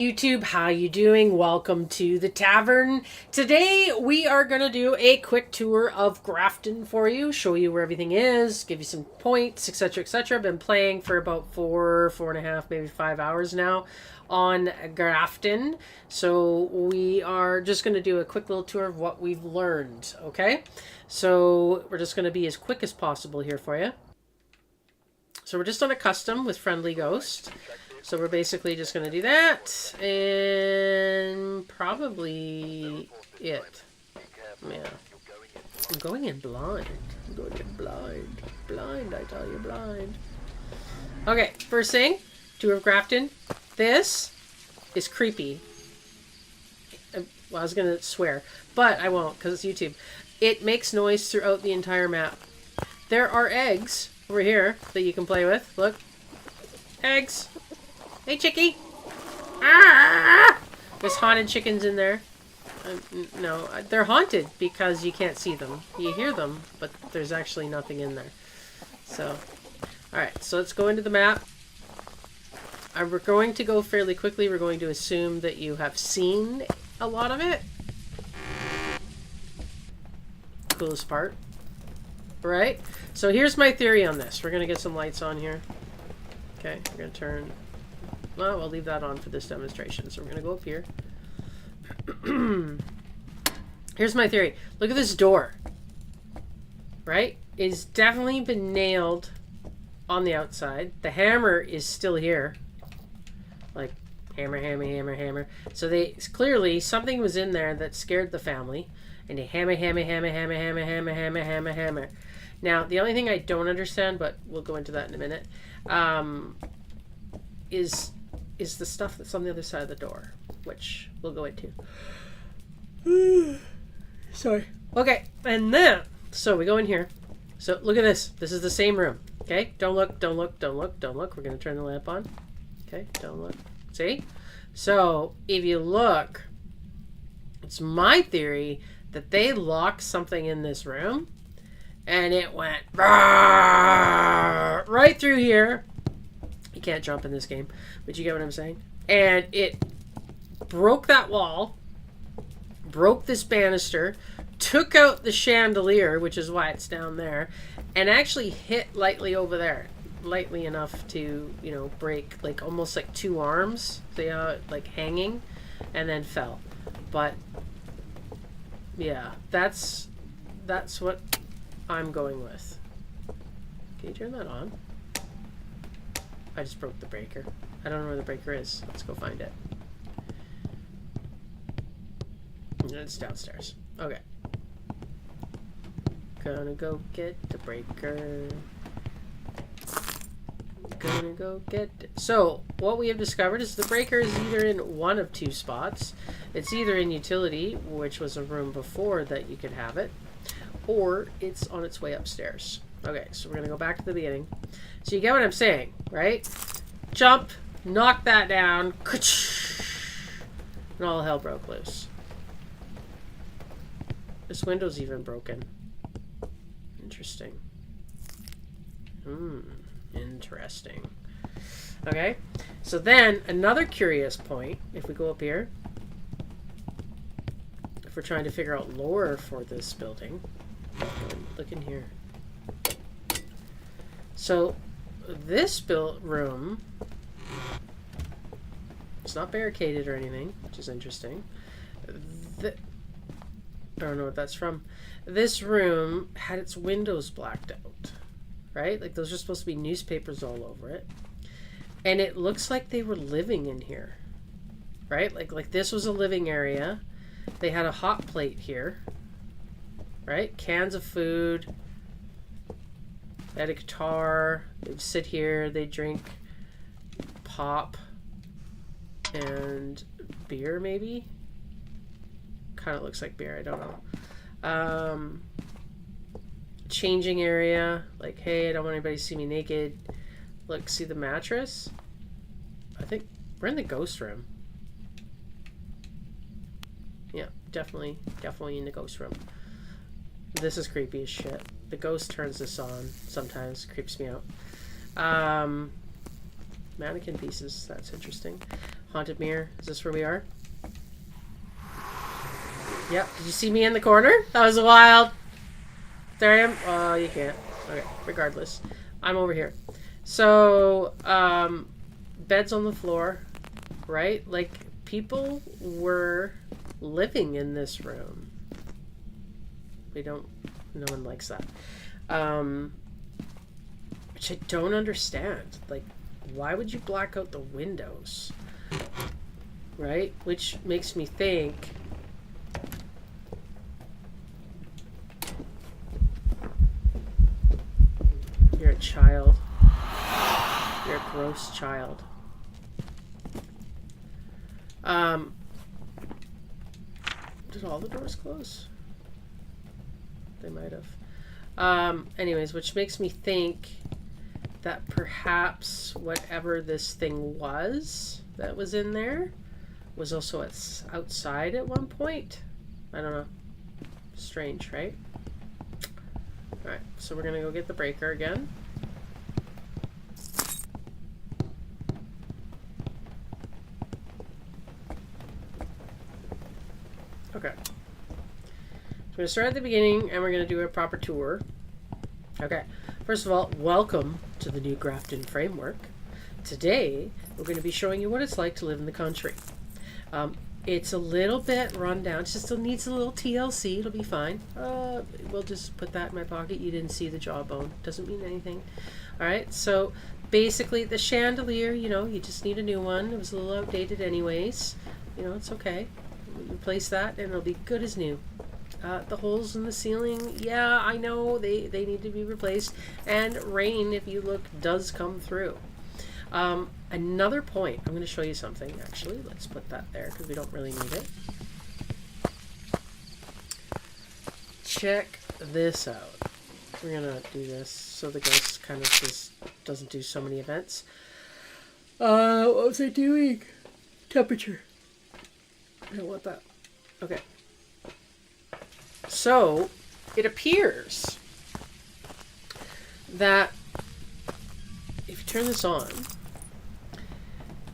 YouTube, how you doing? Welcome to the tavern. Today we are going to do a quick tour of Grafton for you, show you where everything is, give you some points, etc, etc. I've been playing for about four and a half, maybe 5 hours now on Grafton. So we are just going to do a quick little tour of what we've learned, okay? So we're just going to be as quick as possible here for you. So we're just on a custom with Friendly Ghost. So we're basically just going to do that, and probably it. Yeah. I'm going in blind. I'm going in blind. Blind, I tell you, blind. Okay, first thing, tour of Grafton. This is creepy. Well, I was going to swear, but I won't because it's YouTube. It makes noise throughout the entire map. There are eggs over here that you can play with. Look. Eggs. Hey, chickie! Ah! There's haunted chickens in there. No, they're haunted because you can't see them. You hear them, but there's actually nothing in there. So, alright, so let's go into the map. We're going to go fairly quickly. We're going to assume that you have seen a lot of it. Coolest part. Right? So here's my theory on this. We're going to get some lights on here. Okay, we're going to turn... Well, we'll leave that on for this demonstration. So we're going to go up here. Here's my theory. Look at this door. Right? It's definitely been nailed on the outside. The hammer is still here. Like, hammer, hammer, hammer, hammer. So clearly, something was in there that scared the family. And they hammer, hammer, hammer, hammer, hammer, hammer, hammer, hammer, hammer. Now, the only thing I don't understand, but we'll go into that in a minute, is the stuff that's on the other side of the door, which we'll go into. Sorry. Okay, and then, so we go in here. So look at this. This is the same room. Okay, don't look, don't look, don't look, don't look. We're going to turn the lamp on. Okay, don't look. See? So if you look, it's my theory that they locked something in this room and it went right through here. You can't jump in this game, but you get what I'm saying. And it broke that wall, broke this banister, took out the chandelier, which is why it's down there, and actually hit lightly over there. Lightly enough to, you know, break, like, almost like two arms. See how it, like, hanging, and then fell. But, yeah, that's what I'm going with. Can you turn that on? I just broke the breaker. I don't know where the breaker is. Let's go find it. It's downstairs. Okay. Gonna go get the breaker. Gonna go get it. So, what we have discovered is the breaker is either in one of two spots. It's either in utility, which was a room before that you could have it, or it's on its way upstairs. Okay, so we're gonna go back to the beginning. So you get what I'm saying, right? Jump, knock that down, and all hell broke loose. This window's even broken. Interesting. Interesting. Okay, so then another curious point, if we go up here, if we're trying to figure out lore for this building, look in here. So this room, it's not barricaded or anything, which is interesting. I don't know what that's from. This room had its windows blacked out, right? Like those are supposed to be newspapers all over it. And it looks like they were living in here, right? Like this was a living area. They had a hot plate here, right? Cans of food. They had a guitar. They'd sit here. They'd drink pop and beer, maybe. Kind of looks like beer. I don't know. Changing area. Like, hey, I don't want anybody to see me naked. Look, see the mattress? I think we're in the ghost room. Yeah, definitely in the ghost room. This is creepy as shit. The ghost turns this on sometimes. Creeps me out. mannequin pieces. That's interesting. Haunted mirror. Is this where we are? Yep. Did you see me in the corner? That was wild. There I am. Oh, you can't. Okay. Regardless. I'm over here. So, beds on the floor, right? Like, people were living in this room. No one likes that. Which I don't understand. Like, why would you black out the windows? Right? Which makes me think... You're a child. You're a gross child. Did all the doors close? They might have. Anyways, which makes me think that perhaps whatever this thing was that was in there was also outside at one point. I don't know. Strange, right? Alright, so we're gonna go get the breaker again. Okay. So we're going to start at the beginning and we're going to do a proper tour. Okay. First of all, welcome to the new Grafton framework. Today, we're going to be showing you what it's like to live in the country. It's a little bit run down. It just still needs a little TLC. It'll be fine. We'll just put that in my pocket. You didn't see the jawbone. Doesn't mean anything. All right. So basically, the chandelier, you just need a new one. It was a little outdated anyways. It's okay. Replace that and it'll be good as new. The holes in the ceiling, yeah, I know they need to be replaced. And rain, if you look, does come through. Another point, I'm going to show you something actually. Let's put that there because we don't really need it. Check this out. We're going to do this so the ghost kind of just doesn't do so many events. What was I doing? Temperature. I don't want that. Okay. So, it appears that if you turn this on,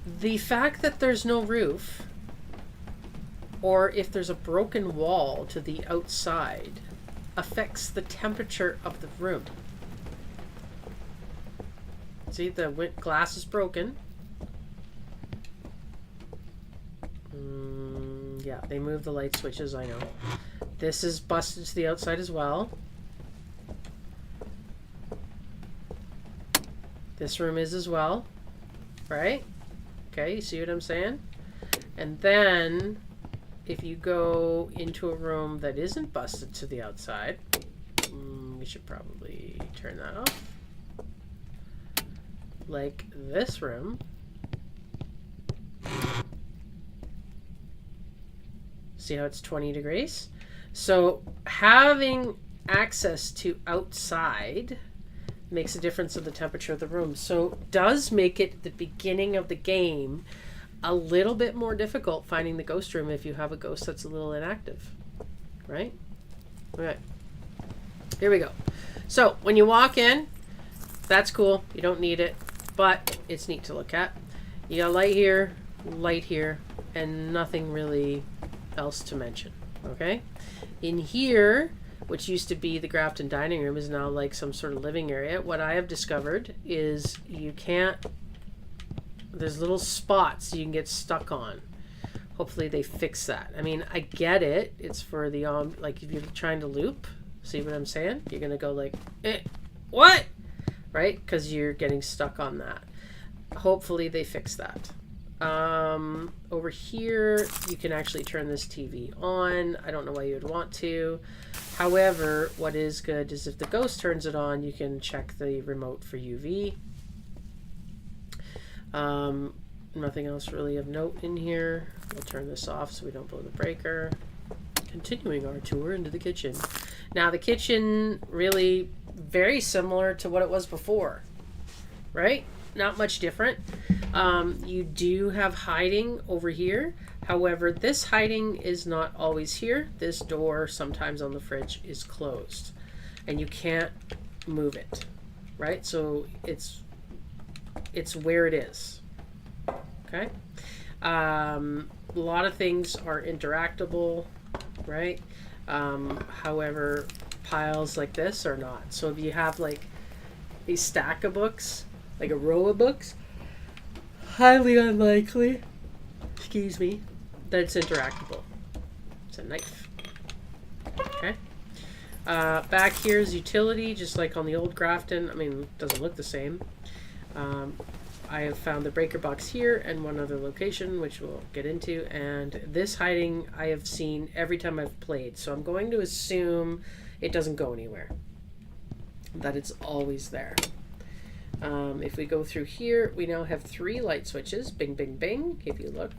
the fact that there's no roof, or if there's a broken wall to the outside, affects the temperature of the room. See, the glass is broken. Yeah, they moved the light switches, I know. This is busted to the outside as well. This room is as well. Right? Okay, you see what I'm saying? And then, if you go into a room that isn't busted to the outside, we should probably turn that off. Like this room. See how it's 20 degrees? So having access to outside makes a difference in the temperature of the room. So does make it at the beginning of the game a little bit more difficult finding the ghost room if you have a ghost that's a little inactive. Right? Okay. Here we go. So when you walk in, that's cool. You don't need it, but it's neat to look at. You got light here, and nothing really else to mention. Okay, in here, which used to be the Grafton dining room, is now like some sort of living area. What I have discovered is there's little spots you can get stuck on. Hopefully they fix that. I mean, I get it. It's for the like if you're trying to loop. See what I'm saying? You're gonna go like, what? Right? Because you're getting stuck on that. Hopefully they fix that. Over here, you can actually turn this TV on. I don't know why you would want to. However, what is good is if the ghost turns it on, you can check the remote for UV. Nothing else really of note in here. We'll turn this off so we don't blow the breaker. Continuing our tour into the kitchen. Now, the kitchen really very similar to what it was before, right? Not much different. You do have hiding over here. However, this hiding is not always here. This door sometimes on the fridge is closed and you can't move it, right? So it's It's where it is. Okay. A lot of things are interactable, right? However, piles like this are not. So if you have like a stack of books, like a row of books, highly unlikely, excuse me, that it's interactable. It's a knife. Okay. Back here is utility, just like on the old Grafton. I mean, it doesn't look the same. I have found the breaker box here and one other location, which we'll get into. And this hiding I have seen every time I've played. So I'm going to assume it doesn't go anywhere. That it's always there. If we go through here, we now have 3 light switches. Bing, bing, bing. If you look.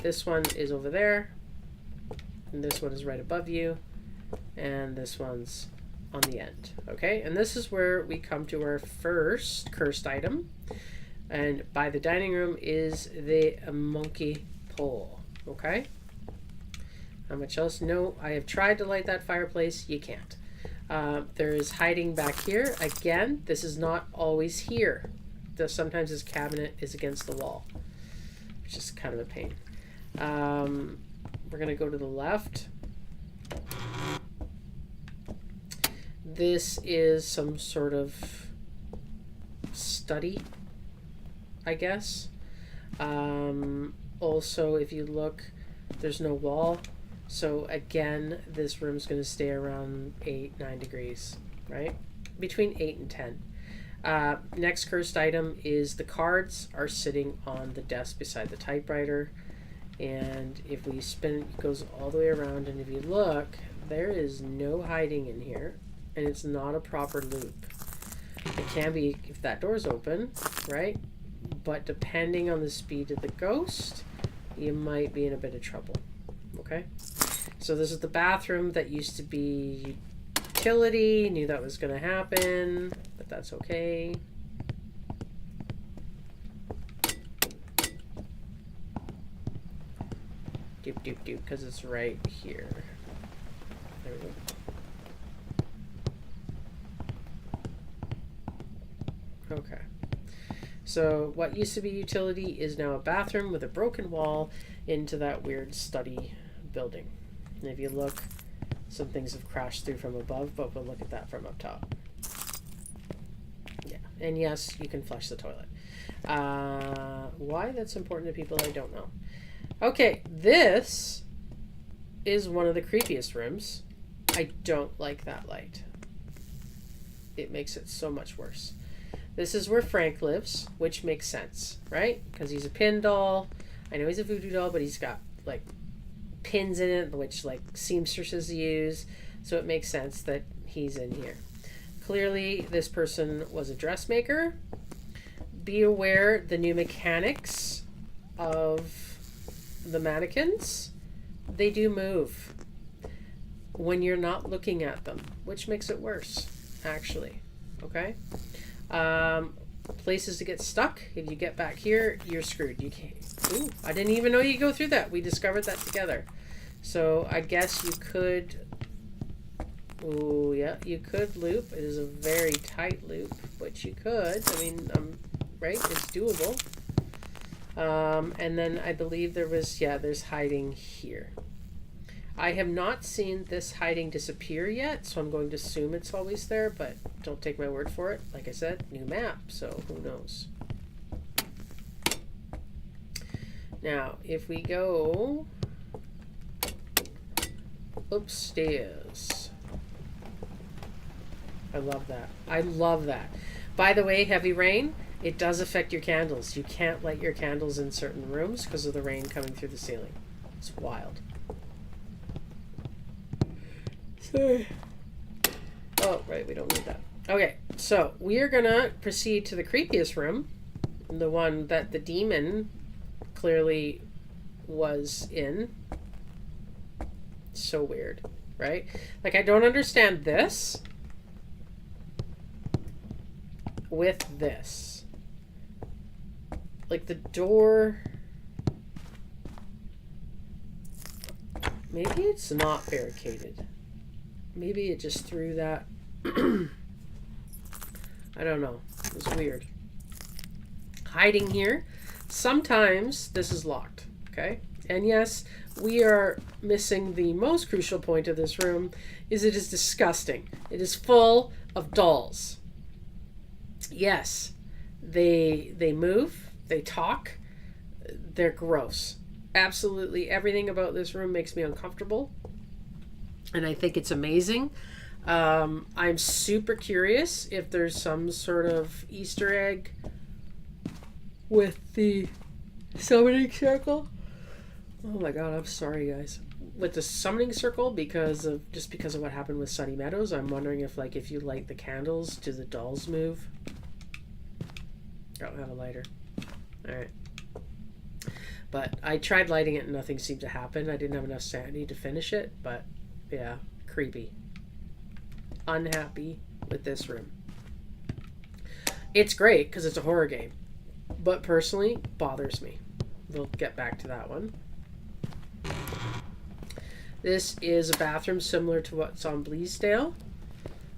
This one is over there. And this one is right above you. And this one's on the end. Okay, and this is where we come to our first cursed item. And by the dining room is the monkey pole. Okay? How much else? No, I have tried to light that fireplace. You can't. There is hiding back here. Again, this is not always here. Sometimes this cabinet is against the wall, which is kind of a pain. We're going to go to the left. This is some sort of study, I guess. Also, if you look, there's no wall. So again, this room's going to stay around 8-9 degrees, right? Between 8 and 10. Next cursed item is the cards are sitting on the desk beside the typewriter. And if we spin, it goes all the way around. And if you look, there is no hiding in here. And it's not a proper loop. It can be if that door's open, right? But depending on the speed of the ghost, you might be in a bit of trouble. Okay? So this is the bathroom that used to be utility. Knew that was going to happen, but that's okay. Doop, doop, doop, because it's right here. There we go. Okay. So what used to be utility is now a bathroom with a broken wall into that weird study building. And if you look, some things have crashed through from above, but we'll look at that from up top. Yeah. And yes, you can flush the toilet. Why that's important to people, I don't know. Okay, this is one of the creepiest rooms. I don't like that light. It makes it so much worse. This is where Frank lives, which makes sense, right? Because he's a pin doll. I know he's a voodoo doll, but he's got, like, pins in it, which, like, seamstresses use. So it makes sense that he's in here. Clearly, this person was a dressmaker. Be aware the new mechanics of the mannequins, they do move when you're not looking at them, which makes it worse, actually. Okay? Places to get stuck. If you get back here, you're screwed. You can't. Ooh, I didn't even know you go through that. We discovered that together. So I guess you could. Oh yeah, you could loop. It is a very tight loop, but you could. I mean, right? It's doable. And then I believe there was, yeah, there's hiding here. I have not seen this hiding disappear yet, so I'm going to assume it's always there, but don't take my word for it. Like I said, new map, so who knows. Now, if we go upstairs. I love that. I love that. By the way, heavy rain, it does affect your candles. You can't light your candles in certain rooms because of the rain coming through the ceiling. It's wild. Sorry. Oh, right, we don't need that. Okay, so we are going to proceed to the creepiest room. The one that the demon clearly was in. So weird, right? Like, I don't understand this with this. Like, the door... Maybe it's not barricaded. Maybe it just threw that... I don't know. It was weird. hiding here. Sometimes this is locked, okay? And yes, we are missing the most crucial point of this room, is it is disgusting. It is full of dolls. Yes, they move, they talk, they're gross. Absolutely everything about this room makes me uncomfortable, and I think it's amazing. I'm super curious if there's some sort of Easter egg with the summoning circle. Oh my god, I'm sorry guys. With the summoning circle, because of what happened with Sunny Meadows, I'm wondering if if you light the candles, do the dolls move? I don't have a lighter. Alright. But I tried lighting it and nothing seemed to happen. I didn't have enough sanity to finish it, but yeah, creepy. Unhappy with this room. It's great because it's a horror game, but personally bothers me. We'll get back to that one. This is a bathroom similar to what's on Bleasdale,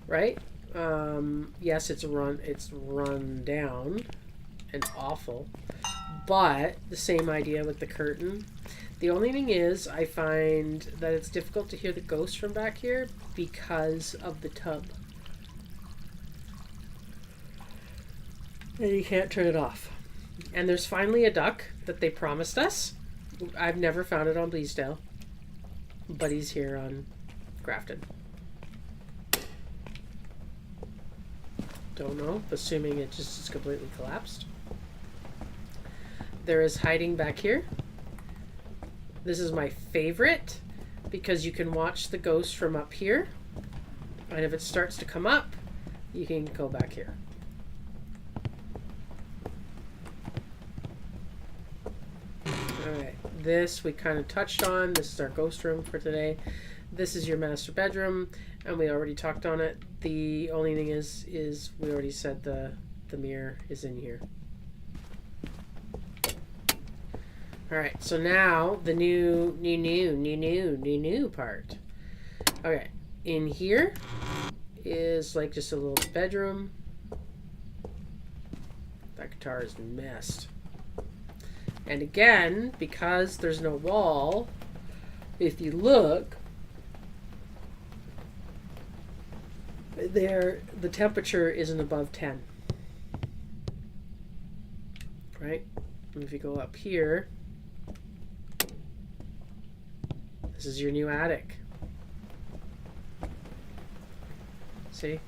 right? Yes, it's run down and awful, but the same idea with the curtain. The only thing is, I find that it's difficult to hear the ghost from back here because of the tub. And you can't turn it off. And there's finally a duck that they promised us. I've never found it on Bleasdale, but he's here on Grafton. Don't know, assuming it just is completely collapsed. There is hiding back here. This is my favorite because you can watch the ghost from up here, and if it starts to come up, you can go back here. Alright, this we kind of touched on. This is our ghost room for today. This is your master bedroom, and we already talked on it. The only thing is we already said the mirror is in here. Alright, so now the new part. Okay, in here is like just a little bedroom. That guitar is messed. And again, because there's no wall, if you look, there the temperature isn't above 10. Right? And if you go up here, this is your new attic. See?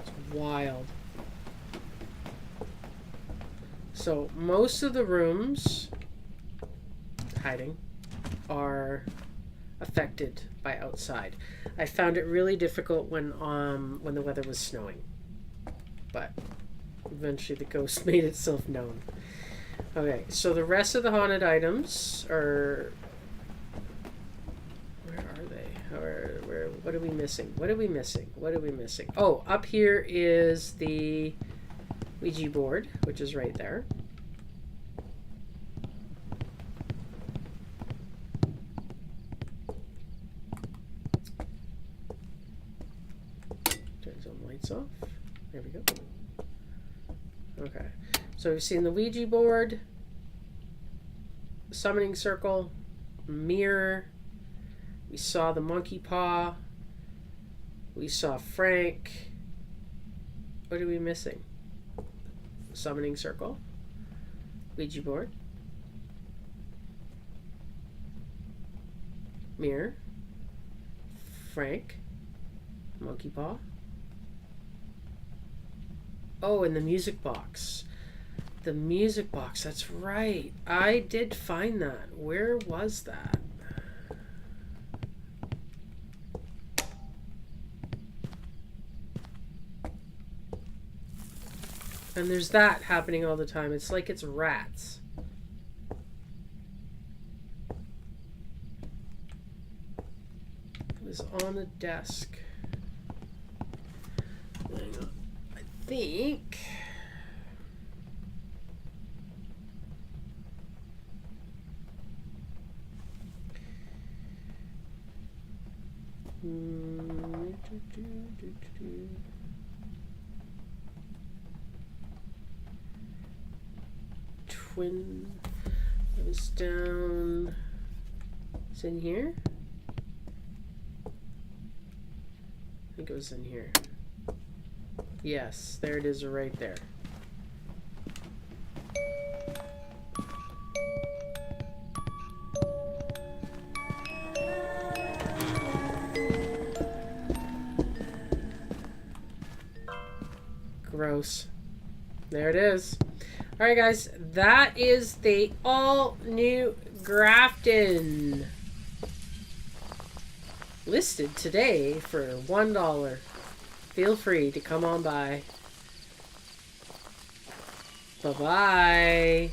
It's wild. So most of the rooms hiding are affected by outside. I found it really difficult when the weather was snowing, but eventually the ghost made itself known. Okay, so the rest of the haunted items are... Where are they? What are we missing? What are we missing? What are we missing? Oh, up here is the Ouija board, which is right there. Turn some lights off. There we go. Okay. So we've seen the Ouija board, summoning circle, mirror. We saw the monkey paw. We saw Frank. What are we missing? Summoning circle, Ouija board, mirror, Frank, monkey paw. Oh, and the music box. The music box, that's right. I did find that. Where was that? And there's that happening all the time. It's like it's rats. It was on the desk. Hang on. I think... twin is down. It's in here? I think it was in here. Yes, there it is right there. Gross. There it is. Alright guys, that is the all new Grafton. Listed today for $1. Feel free to come on by. Bye-bye.